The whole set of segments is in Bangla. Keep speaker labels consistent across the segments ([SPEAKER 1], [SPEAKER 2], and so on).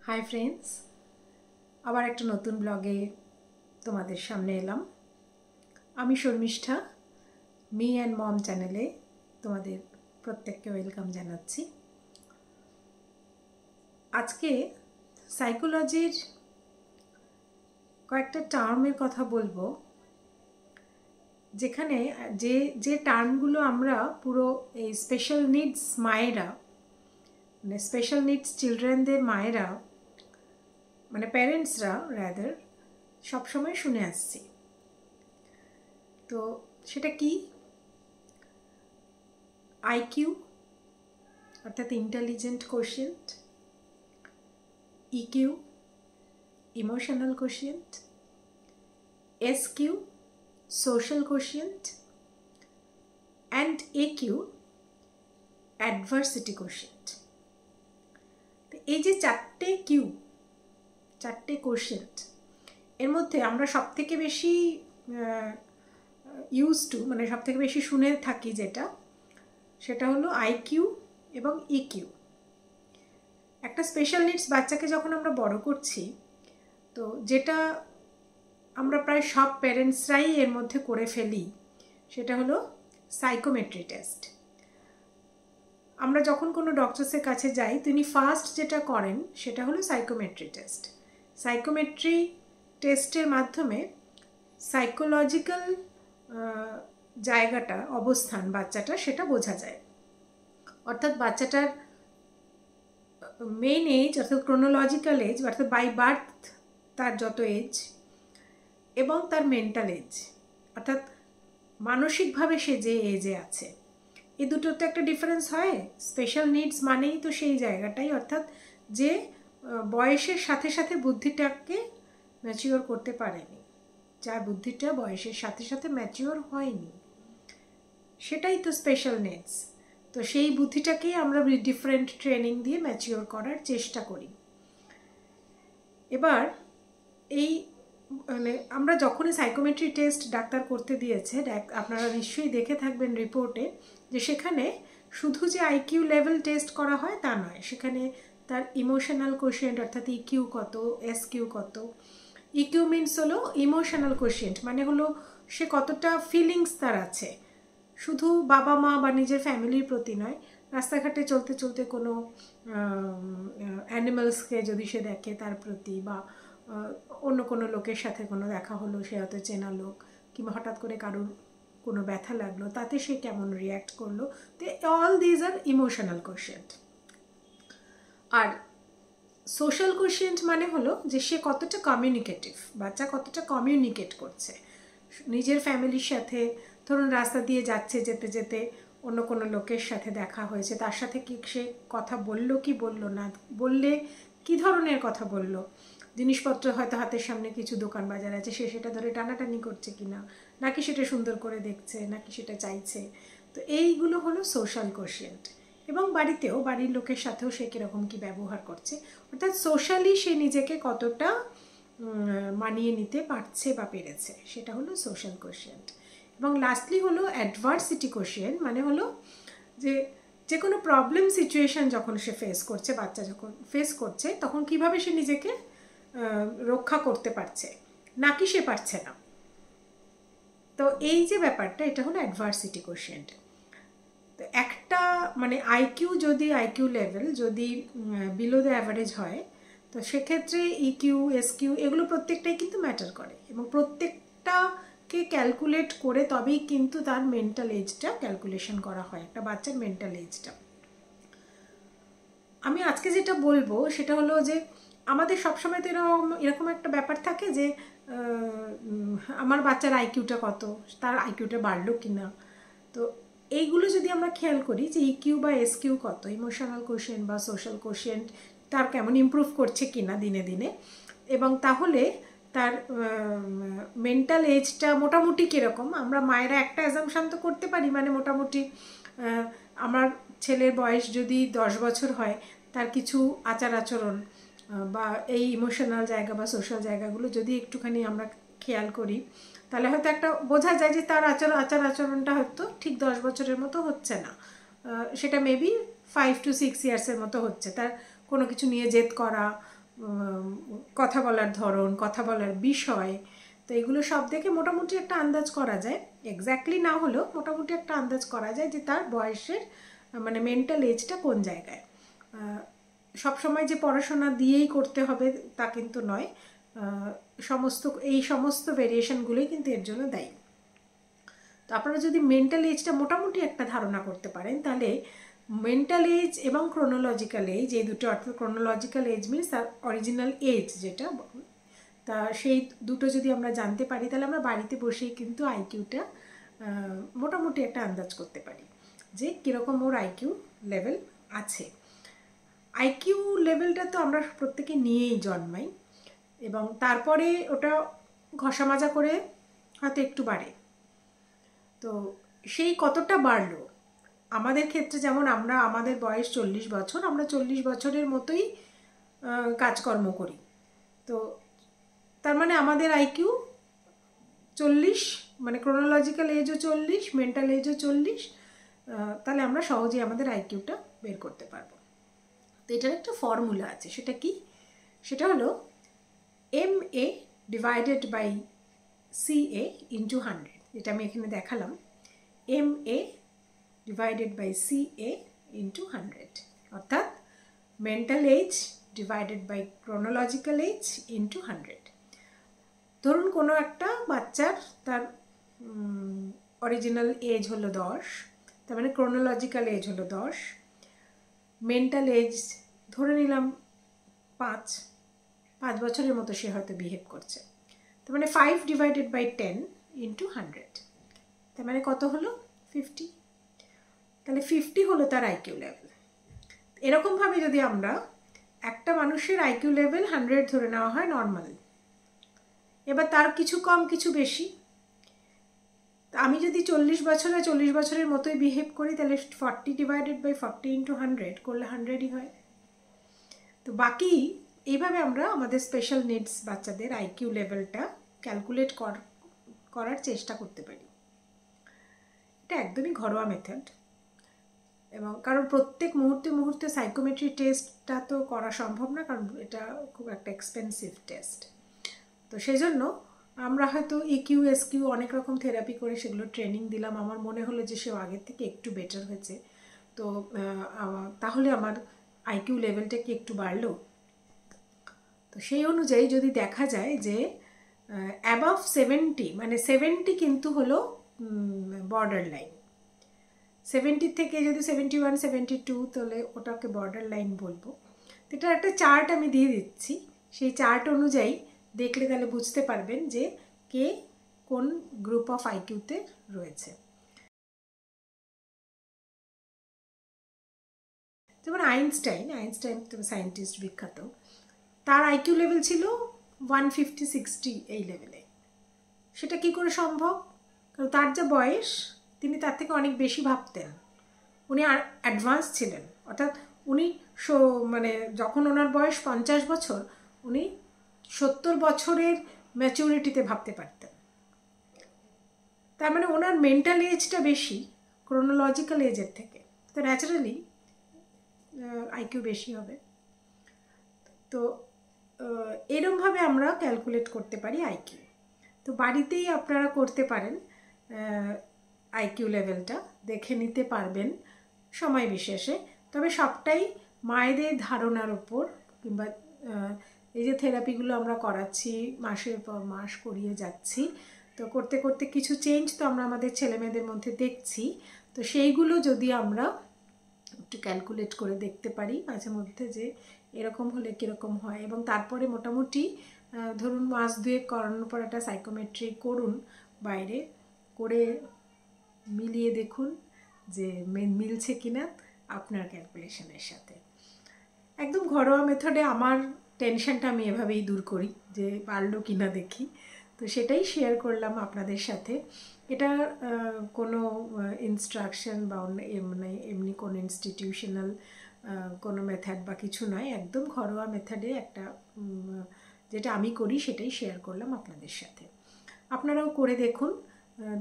[SPEAKER 1] হাই ফ্রেন্ডস, আবার একটা নতুন ব্লগে তোমাদের সামনে এলাম। আমি শর্মিষ্ঠা, মি অ্যান্ড মম চ্যানেলে তোমাদের প্রত্যেককে ওয়েলকাম জানাচ্ছি। আজকে সাইকোলজির কয়েকটা টার্মের কথা বলবো, যেখানে যে যে টার্মগুলো আমরা পুরো এই স্পেশাল নিডস মায়েরা, মানে স্পেশাল নিডস চিলড্রেনদের মায়েরা, মানে প্যারেন্টসরা রাদার সবসময় শুনে আসছি। তো সেটা কি? আইকিউ অর্থাৎ intelligent quotient, EQ emotional quotient, SQ social quotient and AQ adversity quotient. এই যে চারটে কোশিয়েন্ট, এর মধ্যে আমরা সবথেকে বেশি মানে সবথেকে বেশি শুনে থাকি সেটা হলো আইকিউ এবং ইকিউ। একটা স্পেশাল নিডস বাচ্চাকে যখন আমরা বড় করছি, তো যেটা আমরা প্রায় সব প্যারেন্টসরাই এর মধ্যে করে ফেলি, সেটা হলো সাইকোমেট্রি টেস্ট। আমরা যখন কোনো ডক্টরসের কাছে যাই, তিনি ফার্স্ট যেটা করেন সেটা হলো সাইকোমেট্রি টেস্ট। সাইকোমেট্রি টেস্টের মাধ্যমে সাইকোলজিক্যাল জায়গাটা, অবস্থান বাচ্চাটা, সেটা বোঝা যায়। অর্থাৎ বাচ্চাটার মেইন এজ অর্থাৎ ক্রোনোলজিক্যাল এজ অর্থাৎ বাই বার্থ তার যত এজ এবং তার মেন্টাল এজ অর্থাৎ মানসিকভাবে সে যে এজে আছে, এই দুটোর তো একটা ডিফারেন্স হয়। স্পেশাল নিডস মানেই তো সেই জায়গাটাই, অর্থাৎ যে বয়সের সাথে সাথে বুদ্ধিটাকে ম্যাচিওর করতে পারেনি, যার বুদ্ধিটা বয়সের সাথে সাথে ম্যাচিওর হয়নি, সেটাই তো স্পেশাল নিডস। তো সেই বুদ্ধিটাকেই আমরা ডিফারেন্ট ট্রেনিং দিয়ে ম্যাচিওর করার চেষ্টা করি। এবার এই মানে আমরা যখনই সাইকোমেট্রি টেস্ট ডাক্তার করতে দিয়েছে, আপনারা নিশ্চয়ই দেখে থাকবেন রিপোর্টে, যে সেখানে শুধু যে আইকিউ লেভেল টেস্ট করা হয় তা নয়, সেখানে তার ইমোশনাল কোশিয়েন্ট অর্থাৎ ইকিউ কত, এসকিউ কত। ইকিউ মিনস হলো ইমোশনাল কোশিয়েন্ট, মানে হলো সে কতটা ফিলিংস তার আছে, শুধু বাবা মা বা নিজের ফ্যামিলির প্রতি নয়, রাস্তাঘাটে চলতে চলতে কোনো অ্যানিমালসকে যদি সে দেখে তার প্রতি, বা অন্য কোনো লোকের সাথে কোনো দেখা হলো, সে হয়তো চেনা লোক, কিংবা হঠাৎ করে কারোর কোনো ব্যথা লাগলো, তাতে সে কেমন রিয়্যাক্ট করলো। তো all these are emotional quotient. আর সোশ্যাল কোশিয়েন্ট মানে হলো যে সে কতটা কমিউনিকেটিভ, বাচ্চা কতটা কমিউনিকেট করছে নিজের ফ্যামিলির সাথে। ধরুন রাস্তা দিয়ে যাচ্ছে, যেতে যেতে অন্য কোনো লোকের সাথে দেখা হয়েছে, তার সাথে কি সে কথা বললো কি বললো না, বললে কি ধরনের কথা বললো, জিনিসপত্র হয়তো হাতের সামনে কিছু দোকান বাজার আছে, সে সেটা ধরে টানাটানি করছে কিনা, নাকি সেটা সুন্দর করে দেখছে, নাকি সেটা চাইছে। তো এইগুলো হলো সোশ্যাল কোশিয়েন্ট। এবং বাড়িতেও বাড়ির লোকের সাথেও সে কীরকম কী ব্যবহার করছে, অর্থাৎ সোশ্যালি সে নিজেকে কতটা মানিয়ে নিতে পারছে বা পেরেছে, সেটা হলো সোশ্যাল কোশিয়েন্ট। এবং লাস্টলি হলো অ্যাডভার্সিটি কোশিয়েন্ট, মানে হলো যে কোনো প্রবলেম সিচুয়েশান যখন সে ফেস করছে, বাচ্চা যখন ফেস করছে, তখন কিভাবে সে নিজেকে রক্ষা করতে পারছে, নাকি সে পারছে না। তো এই যে ব্যাপারটা, এটা হলো অ্যাডভার্সিটি কোশিয়েন্ট। তো একটা মানে আইকিউ লেভেল যদি বিলো দ্য অ্যাভারেজ হয়, তো সেক্ষেত্রে ইকিউ এসকিউ এগুলো প্রত্যেকটাই কিন্তু ম্যাটার করে, এবং প্রত্যেকটাকে ক্যালকুলেট করে তবেই কিন্তু তার মেন্টাল এজটা ক্যালকুলেশন করা হয়, একটা বাচ্চার মেন্টাল এজটা। আমি আজকে যেটা বলবো সেটা হলো যে আমাদের সবসময় তো এরকম একটা ব্যাপার থাকে যে আমার বাচ্চার আইকিউটা কত, তার আইকিউটা বাড়লো কি না। তো এইগুলো যদি আমরা খেয়াল করি যে ইকিউ বা এসকিউ কত, ইমোশনাল কোশিয়েন্ট বা সোশ্যাল কোশিয়েন্ট তার কেমন ইমপ্রুভ করছে কিনা দিনে দিনে, এবং তাহলে তার মেন্টাল এজটা মোটামুটি কীরকম, আমরা মায়েরা একটা অ্যাজাম্পশন তো করতে পারি, মানে মোটামুটি আমার ছেলের বয়স যদি 10 বছর হয়, তার কিছু আচার আচরণ বা এই ইমোশনাল জায়গা বা সোশ্যাল জায়গাগুলো যদি একটুখানি আমরা খেয়াল করি, তাহলে হয়তো একটা বোঝা যায় যে তার আচার আচরণটা হয়তো ঠিক 10 বছরের মতো হচ্ছে না, সেটা মেবি 5 to 6 ইয়ার্সের মতো হচ্ছে। তার কোনো কিছু নিয়ে জেদ করা কথা বলার ধরন, কথা বলার বিষয়, তো এগুলো সব দেখে মোটামুটি একটা আন্দাজ করা যায়, এক্স্যাক্টলি না হলেও মোটামুটি একটা আন্দাজ করা যায় যে তার বয়সের মানে মেন্টাল এজটা কোন জায়গায়। সবসময় যে পড়াশোনা দিয়েই করতে হবে তা কিন্তু নয়, সমস্ত ভেরিয়েশনগুলোই কিন্তু এর জন্য দায়ী। তো আপনারা যদি মেন্টাল এজটা মোটামুটি একটা ধারণা করতে পারেন, তাহলে মেন্টাল এজ এবং ক্রোনোলজিক্যাল এজ, এই দুটো, অর্থাৎ ক্রোনোলজিক্যাল এজ মিনস তার অরিজিনাল এজ যেটা, তা সেই দুটো যদি আমরা জানতে পারি, তাহলে আমরা বাড়িতে বসেই কিন্তু আইকিউটা মোটামুটি একটা আন্দাজ করতে পারি যে কীরকম ওর আইকিউ লেভেল আছে। আইকিউ লেভেলটা তো আমরা প্রত্যেকে নিয়েই জন্মাই, এবং তারপরে ওটা ঘষা মাজা করে হয়তো একটু বাড়ে। তো সেই কতটা বাড়লো আমাদের ক্ষেত্রে, যেমন আমাদের বয়স 40 বছর, আমরা 40 বছরের মতোই কাজকর্ম করি, তো তার মানে আমাদের আইকিউ 40, মানে ক্রোনোলজিক্যাল এজও 40, মেন্টাল এজও 40, তাহলে আমরা সহজেই আমাদের আইকিউটা বের করতে পারবো। তো এটার একটা ফর্মুলা আছে, সেটা কি? সেটা হলো MA divided by CA into 100, যেটা আমি এখানে দেখালাম, MA divided by CA into 100, অর্থাৎ mental age divided by chronological age into 100। ধরুন কোনো একটা বাচ্চার তার অরিজিনাল এজ হলো 10, তার মানে ক্রোনোলজিক্যাল এজ হলো 10, মেন্টাল এজ ধরে নিলাম 5 বছরের মতো সে হয়তো বিহেভ করছে, তার মানে 5 ডিভাইডেড বাই 10 ইন্টু 100, তার মানে কত হলো? 50। তাহলে 50 হলো তার আইকিউ লেভেল। এরকমভাবে যদি আমরা একটা মানুষের আইকিউ লেভেল 100 ধরে নেওয়া হয় নর্মাল, এবার তার কিছু কম কিছু বেশি, আমি যদি 40 বছরের মতোই বিহেভ করি, তাহলে 40 ডিভাইডেড বাই 40 ইন্টু 100 করলে 100ই হয়। তো বাকি এইভাবে আমরা আমাদের স্পেশাল নিডস বাচ্চাদের আইকিউ লেভেলটা ক্যালকুলেট করার চেষ্টা করতে পারি। এটা একদমই ঘরোয়া মেথড, এবং কারণ প্রত্যেক মুহূর্তে সাইকোমেট্রি টেস্টটা তো করা সম্ভব না, কারণ এটা খুব একটা এক্সপেন্সিভ টেস্ট। তো সেই জন্য আমরা হয়তো EQ SQ অনেক রকম থেরাপি করে সেগুলো ট্রেনিং দিলাম, আমার মনে হলো যে সেও আগের থেকে একটু বেটার হয়েছে, তো তাহলে আমার আইকিউ লেভেলটা কি একটু বাড়লো। তো সেই অনুযায়ী যদি দেখা যায় যে অ্যাবাভ 70, মানে 70 কিন্তু হলো বর্ডার লাইন, 70 থেকে যদি 71 72, তাহলে ওটাকে বর্ডার লাইন বলবো। এটার একটা চার্ট আমি দিয়ে দিচ্ছি, সেই চার্ট অনুযায়ী দেখলে তাহলে বুঝতে পারবেন যে কে কোন গ্রুপ অফ আইকিউতে রয়েছে। যেমন আইনস্টাইন তো সায়েন্টিস্ট বিখ্যাত, তার আইকিউ লেভেল ছিল 150-60 এই লেভেলে। সেটা কি করে সম্ভব? কারণ তার যে বয়স, তিনি তার থেকে অনেক বেশি ভাবতেন, উনি আর অ্যাডভান্স ছিলেন, অর্থাৎ উনি মানে যখন ওনার বয়স 50 বছর, উনি 70 বছরের ম্যাচুরিটিতে ভাবতে পারতেন। তার মানে ওনার মেন্টাল এজটা বেশি ক্রোনোলজিক্যাল এজের থেকে, তো ন্যাচারালি আইকিউ বেশি হবে। তো এরমভাবে আমরা ক্যালকুলেট করতে পারি আইকিউ। তো বাড়িতেই আপনারা করতে পারেন, আইকিউ লেভেলটা দেখে নিতে পারবেন সময় বিশেষে। তবে সবটাই মায়েদের ধারণার ওপর, কিংবা এই যে থেরাপিগুলো আমরা করাচ্ছি, মাসের পর মাস করিয়ে যাচ্ছি, তো করতে করতে কিছু চেঞ্জ তো আমরা আমাদের ছেলেমেয়েদের মধ্যে দেখছি, তো সেইগুলো যদি আমরা একটু ক্যালকুলেট করে দেখতে পারি মাঝে মধ্যে যে এরকম হলে কীরকম হয়, এবং তারপরে মোটামুটি ধরুন মাস 2 করানোর পর একটা সাইকোমেট্রি করুন বাইরে, করে মিলিয়ে দেখুন যে মিলছে কিনা আপনার ক্যালকুলেশনের সাথে। একদম ঘরোয়া মেথডে আমার টেনশনটা আমি এভাবেই দূর করি, যে পারলো কিনা দেখি, তো সেটাই শেয়ার করলাম আপনাদের সাথে। এটা কোনো ইনস্ট্রাকশন বা মানে এমনি কোনো ইনস্টিটিউশনাল কোনো মেথড বা কিছু নয়, একদম ঘরোয়া মেথডে একটা যেটা আমি করি সেটাই শেয়ার করলাম আপনাদের সাথে। আপনারাও করে দেখুন,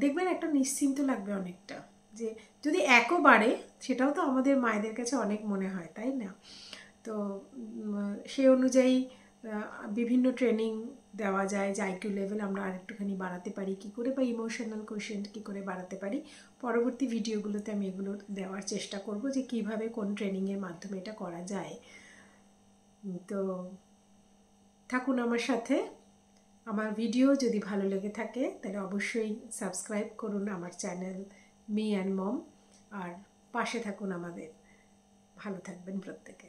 [SPEAKER 1] দেখবেন একটা নিশ্চিন্ত লাগবে অনেকটা, যে যদি একও বাড়ে সেটাও তো আমাদের মায়েদের কাছে অনেক মনে হয়, তাই না? তো সেই অনুযায়ী বিভিন্ন ট্রেনিং দেওয়া যায় যে আইকিউ লেভেল আমরা আরেকটুখানি বাড়াতে পারি কী করে, বা ইমোশনাল কোশেন্ট কী করে বাড়াতে পারি। পরবর্তী ভিডিওগুলোতে আমি এগুলো দেওয়ার চেষ্টা করব যে কিভাবে কোন ট্রেনিংয়ের মাধ্যমে এটা করা যায়। তো থাকুন আমার সাথে। আমার ভিডিও যদি ভালো লেগে থাকে তাহলে অবশ্যই সাবস্ক্রাইব করুন আমার চ্যানেল মি অ্যান্ড মম, আর পাশে থাকুন আমাদের। ভালো থাকবেন প্রত্যেকে।